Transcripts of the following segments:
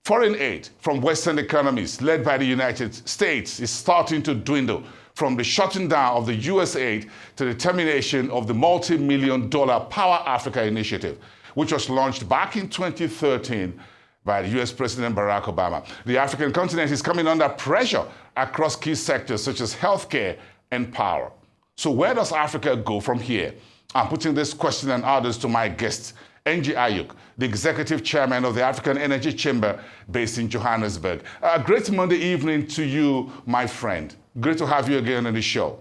Foreign aid from Western economies, led by the United States, is starting to dwindle, from the shutting down of the US aid to the termination of the multi-million dollar Power Africa initiative, which was launched back in 2013 by the US President Barack Obama. The African continent is coming under pressure across key sectors such as healthcare and power. So where does Africa go from here? I'm putting this question and others to my guests, NG Ayuk, the Executive Chairman of the African Energy Chamber based in Johannesburg. A great Monday evening to you, my friend. Great to have you again on the show.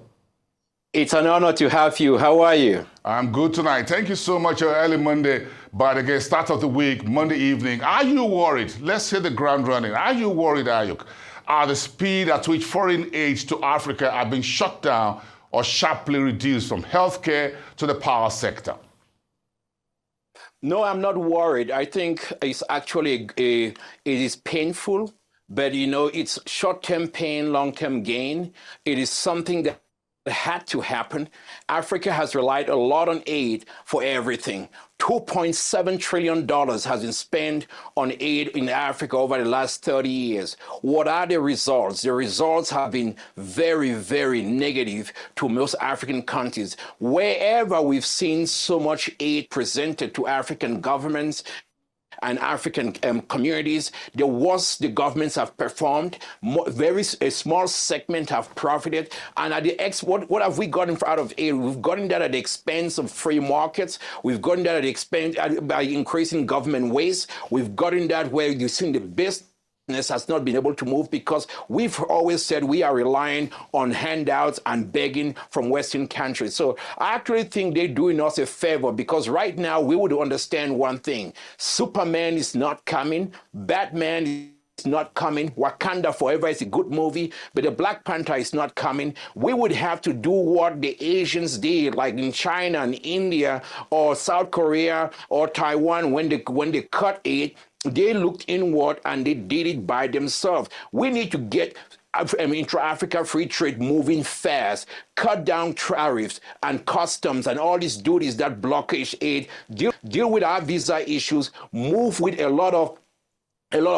It's an honor to have you. How are you? I'm good tonight. Thank you so much. Early Monday, but again, start of the week, Monday evening. Are you worried? Let's hit the ground running. Are you worried, Ayuk? Are the speed at which foreign aid to Africa are being shut down or sharply reduced from healthcare to the power sector? No, I'm not worried. I think it's actually it is painful, but it's short-term pain, long-term gain. It is something that had to happen. Africa has relied a lot on aid for everything. $2.7 trillion has been spent on aid in Africa over the last 30 years. What are the results? The results have been very, very negative to most African countries. Wherever we've seen so much aid presented to African governments and African communities, the worst the governments have performed, a small segment have profited. And at the what have we gotten out of aid? We've gotten that at the expense of free markets. We've gotten that at the expense by increasing government waste. We've gotten that where you've seen the business has not been able to move because we've always said we are relying on handouts and begging from Western countries. So I actually think they're doing us a favor because right now we would understand one thing. Superman is not coming. Batman is not coming. Wakanda Forever is a good movie, but the Black Panther is not coming. We would have to do what the Asians did, like in China and India or South Korea or Taiwan when they cut aid. They looked inward and they did it by themselves. We need to get intra-Africa free trade moving fast, cut down tariffs and customs and all these duties that blockage aid, deal with our visa issues, move with a lot of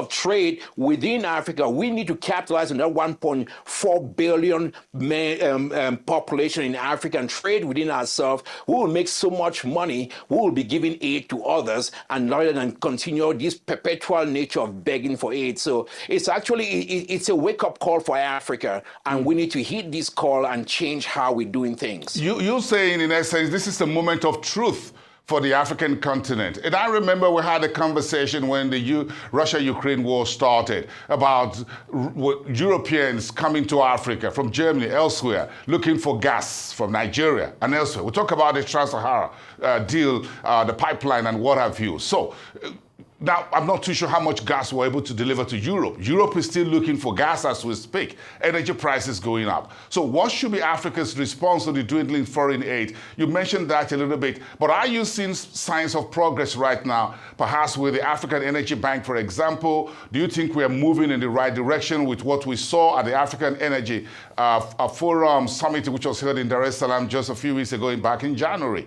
trade within Africa. We need to capitalize on that 1.4 billion population in Africa and trade within ourselves. We will make so much money. We will be giving aid to others and rather than continue this perpetual nature of begging for aid. So it's actually, it's a wake-up call for Africa, and we need to heed this call and change how we're doing things. You're saying, in essence, this is the moment of truth for the African continent. And I remember we had a conversation when the Russia-Ukraine war started about Europeans coming to Africa from Germany, elsewhere, looking for gas from Nigeria and elsewhere. We talk about the Trans-Sahara deal, the pipeline and what have you. So now, I'm not too sure how much gas we're able to deliver to Europe. Europe is still looking for gas as we speak. Energy prices going up. So what should be Africa's response to the dwindling foreign aid? You mentioned that a little bit, but are you seeing signs of progress right now? Perhaps with the African Energy Bank, for example, do you think we are moving in the right direction with what we saw at the African Energy Forum Summit, which was held in Dar es Salaam just a few weeks ago back in January?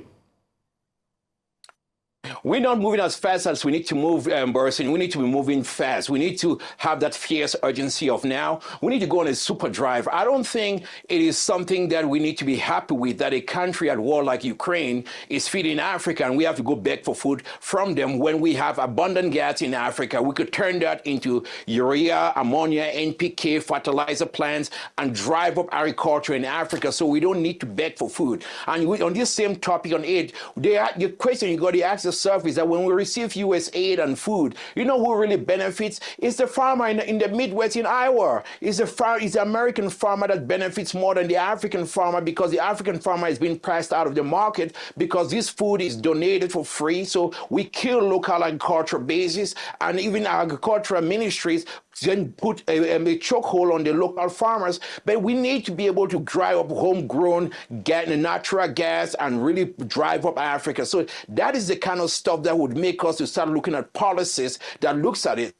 We're not moving as fast as we need to move, Burson. We need to be moving fast. We need to have that fierce urgency of now. We need to go on a super drive. I don't think it is something that we need to be happy with, that a country at war like Ukraine is feeding Africa and we have to go beg for food from them when we have abundant gas in Africa. We could turn that into urea, ammonia, NPK, fertilizer plants, and drive up agriculture in Africa so we don't need to beg for food. And on this same topic on aid, the question you got to ask yourself is that when we receive U.S. aid and food, you know who really benefits? It's the farmer in the Midwest in Iowa. It's the American farmer that benefits more than the African farmer because the African farmer is being priced out of the market because this food is donated for free. So we kill local agriculture bases, and even agricultural ministries then put a chokehold on the local farmers. But we need to be able to drive up homegrown natural gas and really drive up Africa. So that is the kind of stuff that would make us to start looking at policies that looks at it.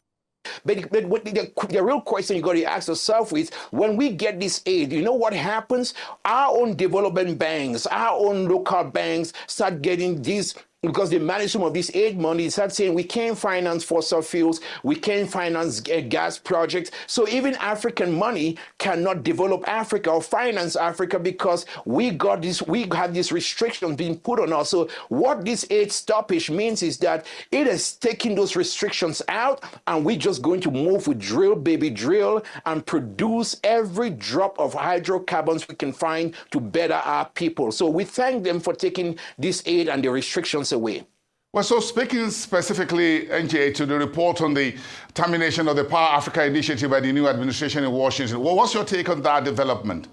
But the real question you got to ask yourself is, when we get this aid, you know what happens? Our own development banks, our own local banks start getting these because they manage some of this aid money, they start saying we can't finance fossil fuels, we can't finance gas projects. So even African money cannot develop Africa or finance Africa because we have these restrictions being put on us. So what this aid stoppage means is that it is taking those restrictions out, and we're just going to move with drill, baby drill, and produce every drop of hydrocarbons we can find to better our people. So we thank them for taking this aid and the restrictions away. Well, so speaking specifically, NJ, to the report on the termination of the Power Africa initiative by the new administration in Washington, well, what's your take on that development?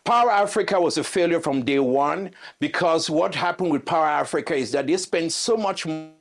Power Africa was a failure from day one, because what happened with Power Africa is that they spent so much money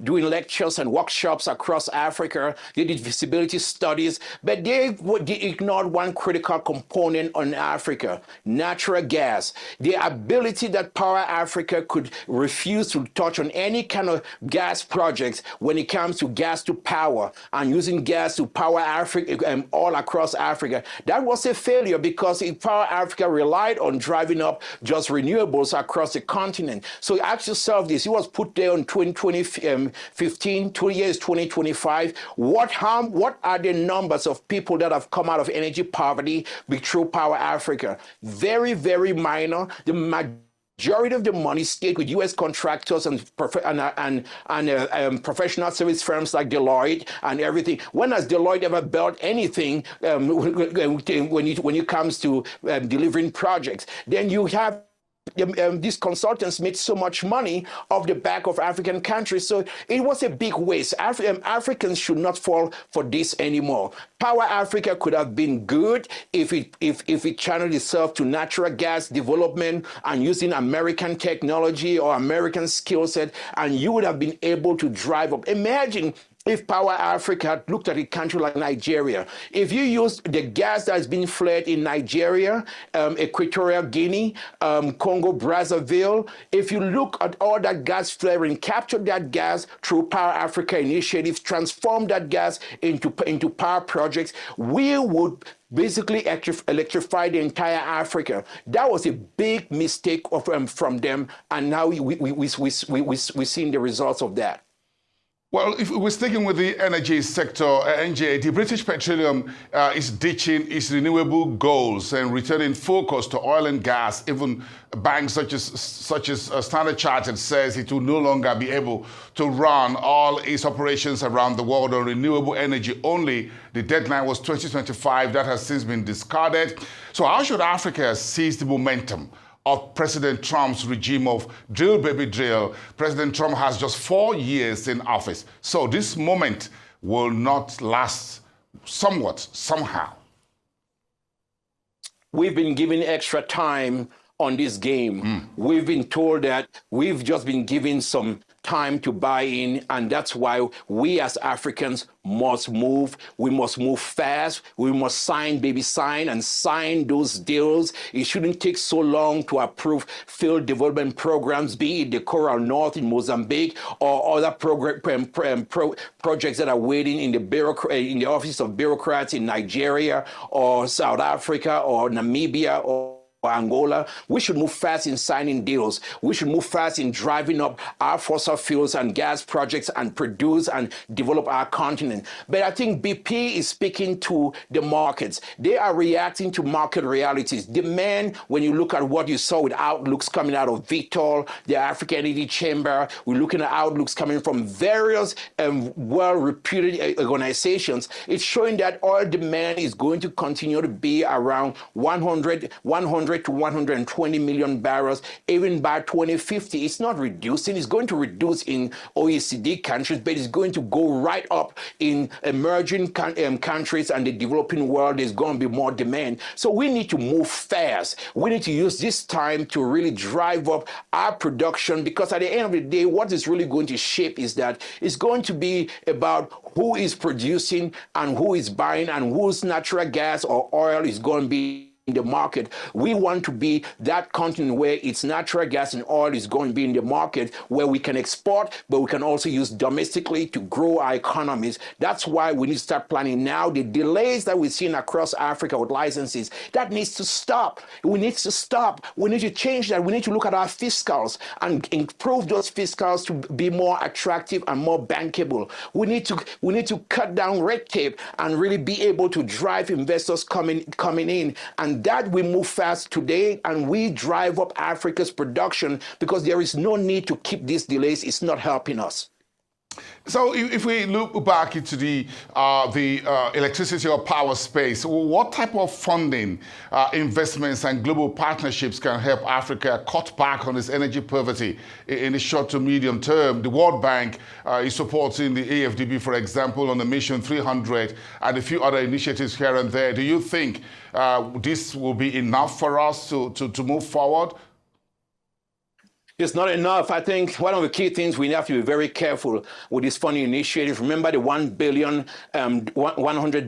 doing lectures and workshops across Africa. They did feasibility studies, but they ignored one critical component on Africa: natural gas. The ability that Power Africa could refuse to touch on any kind of gas projects when it comes to gas to power and using gas to power Africa all across Africa. That was a failure, because Power Africa relied on driving up just renewables across the continent. So ask yourself this: it was put there in 2015, 2 years, 2025. What are the numbers of people that have come out of energy poverty through Power Africa? Very, very minor. The majority of the money stayed with U.S. contractors and professional service firms like Deloitte and everything. When has Deloitte ever built anything when it comes to delivering projects? Then you have these consultants made so much money off the back of African countries. So it was a big waste. Africans should not fall for this anymore. Power Africa could have been good if it channeled itself to natural gas development and using American technology or American skill set, and you would have been able to drive up. Imagine if Power Africa looked at a country like Nigeria. If you use the gas that's being flared in Nigeria, Equatorial Guinea, Congo, Brazzaville, if you look at all that gas flaring, capture that gas through Power Africa initiatives, transform that gas into power projects, we would basically electrify the entire Africa. That was a big mistake from them, and now we're seeing the results of that. Well, if we're sticking with the energy sector, NJ, the British Petroleum is ditching its renewable goals and returning focus to oil and gas. Even banks such as Standard Chartered says it will no longer be able to run all its operations around the world on renewable energy only. The deadline was 2025. That has since been discarded. So how should Africa seize the momentum of President Trump's regime of drill, baby, drill? President Trump has just 4 years in office. So this moment will not last somehow. We've been given extra time on this game. We've been told that we've just been given some time to buy in, and that's why we as Africans must move. We must move fast. We must sign those deals. It shouldn't take so long to approve field development programs, be it the Coral North in Mozambique or other projects that are waiting in the office of bureaucrats in Nigeria or South Africa or Namibia or Angola. We should move fast in signing deals. We should move fast in driving up our fossil fuels and gas projects and produce and develop our continent. But I think BP is speaking to the markets. They are reacting to market realities. Demand, when you look at what you saw with outlooks coming out of Vitol, the African Energy Chamber, we're looking at outlooks coming from various well-reputed organizations. It's showing that oil demand is going to continue to be around 100 to 120 million barrels even by 2050. It's not reducing. It's going to reduce in OECD countries, but it's going to go right up in emerging countries and the developing world. There's going to be more demand. So we need to move fast. We need to use this time to really drive up our production, because at the end of the day, what is really going to shape is that it's going to be about who is producing and who is buying and whose natural gas or oil is going to be the market. We want to be that continent where it's natural gas and oil is going to be in the market, where we can export, but we can also use domestically to grow our economies. That's why we need to start planning now. The delays that we're seeing across Africa with licenses, that needs to stop. We need to stop. We need to change that. We need to look at our fiscals and improve those fiscals to be more attractive and more bankable. We need to cut down red tape and really be able to drive investors coming in. And that we move fast today, and we drive up Africa's production, because there is no need to keep these delays. It's not helping us. So if we look back into the electricity or power space, what type of funding, investments and global partnerships can help Africa cut back on its energy poverty in the short to medium term? The World Bank is supporting the AFDB, for example, on the Mission 300 and a few other initiatives here and there. Do you think this will be enough for us to move forward? It's not enough. I think one of the key things we have to be very careful with this funding initiative. Remember the 100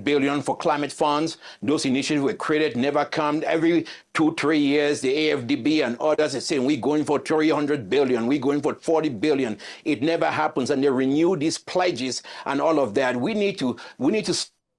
billion for climate funds? Those initiatives were created, never come. Every 2-3 years, the AFDB and others are saying, we're going for 300 billion, we're going for 40 billion. It never happens. And they renew these pledges and all of that. We need to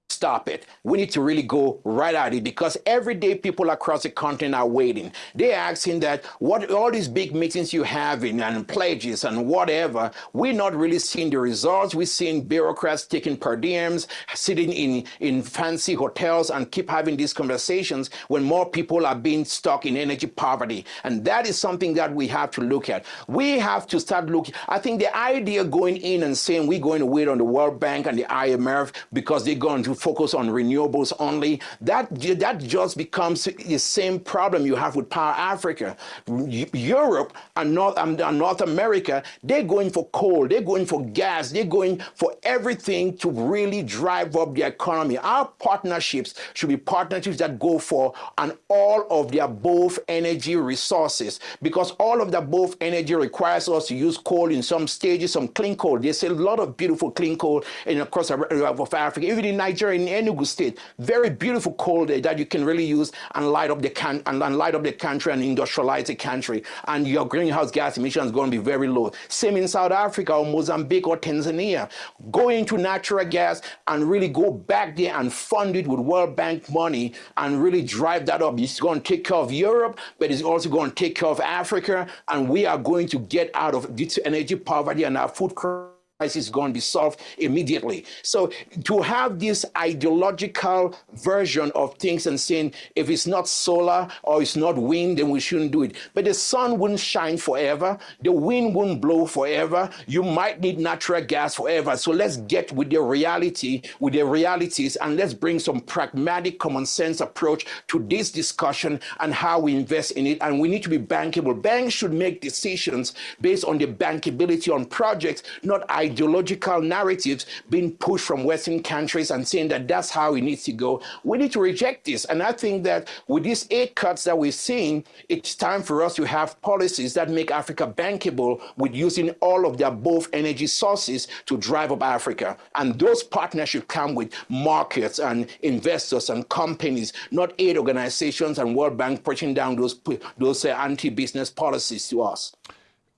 stop it. We need to really go right at it, because every day people across the continent are waiting. They're asking that what all these big meetings you have and pledges and whatever, we're not really seeing the results. We're seeing bureaucrats taking per diems, sitting in fancy hotels and keep having these conversations when more people are being stuck in energy poverty. And that is something that we have to look at. We have to start looking. I think the idea going in and saying we're going to wait on the World Bank and the IMF because they're going to focus on renewables only, that just becomes the same problem you have with Power Africa. Europe and North America, they're going for coal, they're going for gas, they're going for everything to really drive up the economy. Our partnerships should be partnerships that go for an all of the above energy resources, because all of the above energy requires us to use coal in some stages, some clean coal. There's a lot of beautiful clean coal across of Africa, even in Nigeria, in Enugu State, very beautiful coal there that you can really use and light up the country and industrialize the country, and your greenhouse gas emissions are going to be very low. Same in South Africa or Mozambique or Tanzania. Go into natural gas and really go back there and fund it with World Bank money and really drive that up. It's going to take care of Europe, but it's also going to take care of Africa, and we are going to get out of this energy poverty, and our food crisis is going to be solved immediately. So to have this ideological version of things and saying if it's not solar or it's not wind, then we shouldn't do it. But the sun wouldn't shine forever. The wind wouldn't blow forever. You might need natural gas forever. So let's get with the realities, and let's bring some pragmatic, common sense approach to this discussion and how we invest in it. And we need to be bankable. Banks should make decisions based on the bankability on projects, not ideological narratives being pushed from Western countries and saying that that's how it needs to go. We need to reject this. And I think that with these aid cuts that we're seeing, it's time for us to have policies that make Africa bankable with using all of the above energy sources to drive up Africa. And those partnerships come with markets and investors and companies, not aid organizations and World Bank pushing down those anti-business policies to us.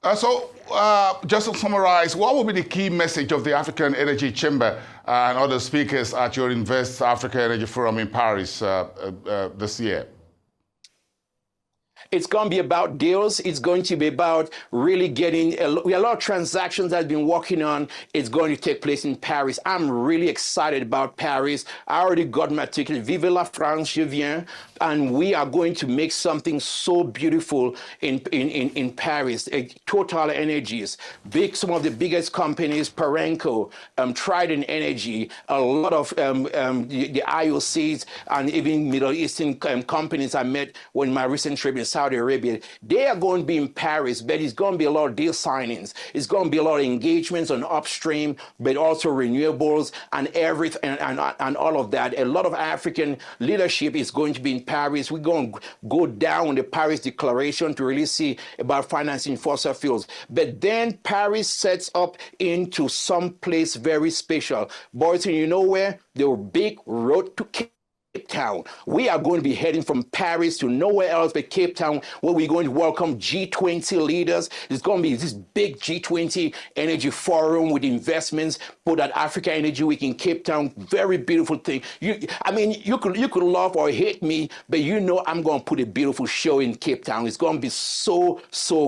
Just to summarize, what will be the key message of the African Energy Chamber and other speakers at your Invest Africa Energy Forum in Paris this year? It's going to be about deals. It's going to be about really getting a lot of transactions that I've been working on. It's going to take place in Paris. I'm really excited about Paris. I already got my ticket. Vive la France, je viens. And we are going to make something so beautiful in Paris. Total Energies, some of the biggest companies, Perenco, Trident Energy, a lot of the IOCs and even Middle Eastern companies I met when my recent trip in Saudi Arabia, they are going to be in Paris, but it's going to be a lot of deal signings. It's going to be a lot of engagements on upstream, but also renewables and everything and all of that. A lot of African leadership is going to be in Paris. We're going to go down on the Paris Declaration to really see about financing fossil fuels. But then Paris sets up into some place very special. Boys, you know where? The big road to Town. We are going to be heading from Paris to nowhere else but Cape Town, where we're going to welcome G20 leaders. It's going to be this big G20 energy forum with investments for that Africa Energy Week in Cape Town. Very beautiful thing. You could love or hate me, but you know I'm going to put a beautiful show in Cape Town. It's going to be so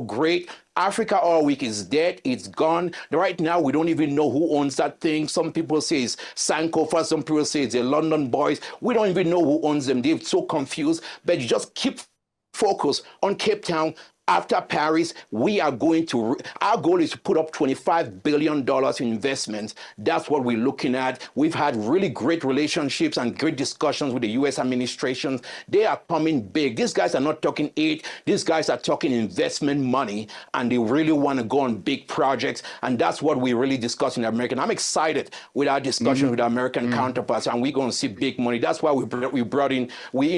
great. Africa Oil Week is dead. It's gone. Right now, we don't even know who owns that thing. Some people say it's Sankofa. Some people say it's the London boys. We don't even know who owns them. They're so confused. But you just keep focused on Cape Town. After Paris, we are going to, our goal is to put up $25 billion in investments. That's what we're looking at. We've had really great relationships and great discussions with the U.S. administration. They are coming big. These guys are not talking aid. These guys are talking investment money, and they really want to go on big projects. And that's what we really discuss in America. I'm excited with our discussion with our American counterparts, and we're going to see big money. That's why we brought in, we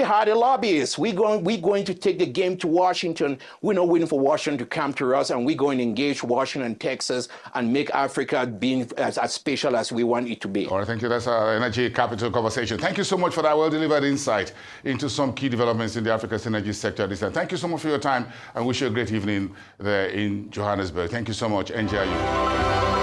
hired a lobbyist. We're going to take the game to Washington. We're not waiting for Washington to come to us, and we're going to engage Washington, Texas, and make Africa being as special as we want it to be. All right, thank you. That's our energy capital conversation. Thank you so much for that well-delivered insight into some key developments in the Africa's energy sector this time. Thank you so much for your time, and wish you a great evening there in Johannesburg. Thank you so much. Enjoy you.